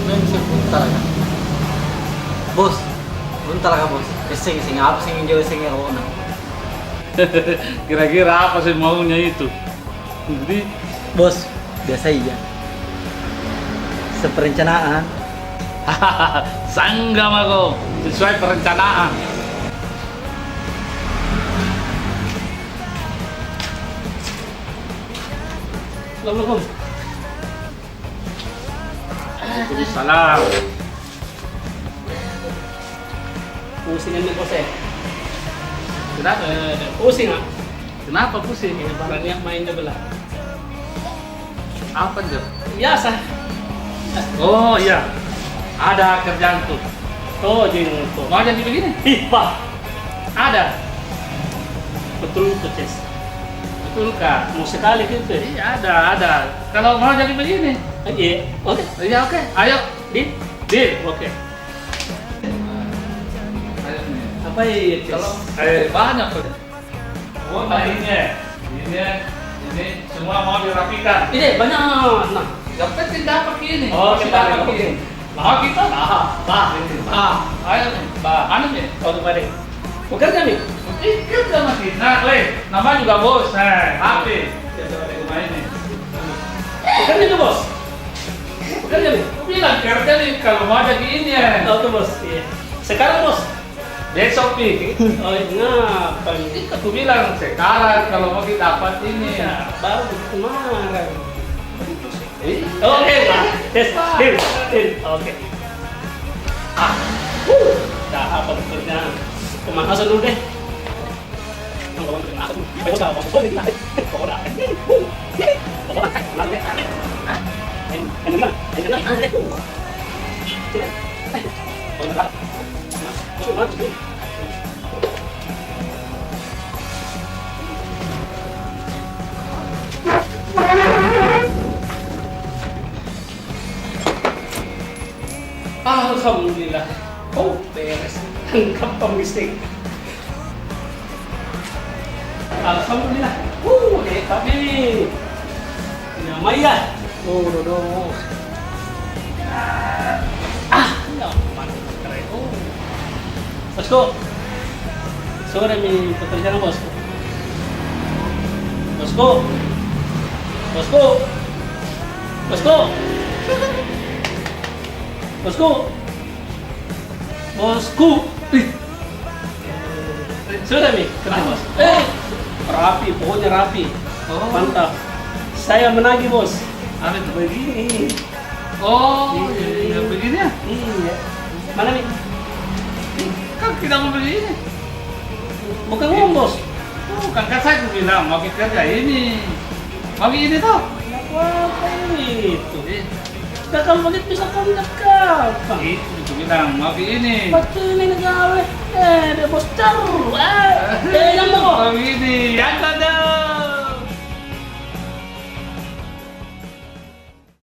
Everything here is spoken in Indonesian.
Prinsip talaga. Boss, talaga boss. Kasi apa sing jauh sing na. Kira-kira apa sih maunya itu? Jadi, Bos, biasa iya. Seperencanaan. sanggam aku sesuai perencanaan. Assalamualaikum. Salam. Pusing ini bos ya. Kenapa? Pusing ah. Kenapa pusing? Ini barangnya main belah. Apa tuh? Biasa. Oh iya, ada kerjaan tuh. Oh jeng tuh. Mau jadi begini? Ih pak. Ada. Betul tuh Ces. Betul kak? Mau sekali gitu. Iya ada. Kalau mau jadi begini? Iya. Oke. Iya oke. Ayo. Deal. Oke. Apa ya Ces? Kalau banyak tuh. Oh nah ini semua mau dirapikan. Ini banyak. Nah. Yang penting dapat ini. Oh, Masih kita dapat dapat ini. ini. Nah kita Bah. ayo nih, anu nih. Oh kembali. Bekerja nih. Kerja masih. Nah, nama juga bos. Nah, HP. Rumah ini. Bekerja tuh bos. Bekerja nih. Aku bilang kerja nih kalau mau jadi ini ya. Tahu tuh bos. Iya. Sekarang bos. Besok nih. Oh ngapain? Aku bilang sekarang kalau mau dapat ini. Ya, baru kemarin. Eh, Oke, deal. Oke. Dah apa bekerja? Pemanasan dulu deh. Alhamdulillah. Oh, beres. Tangkap pembistik. Alhamdulillah. Hebat nih. Nyamai ya. Dodo. Nyaman. Keren. Bosku. Sore mi pekerjaan bosku. Bosku. Sudah mi, kerja bos. Rapi, pokoknya rapi. Oh. Mantap. Saya menagih bos. Apa itu? Begini. Oh, iya, begini ya? Iya. Mana nih? Kan kita mau begini. Bukan uang bos. Bukan kan saya bilang mau kerja ini. Mau ini toh? Apa itu? Nah, kalau begitu bisa kontak kapan? Itu aku bilang mau ini. Betul ini gawe. Dia bos taruh. Yang mau. Mau ini. Yang ada.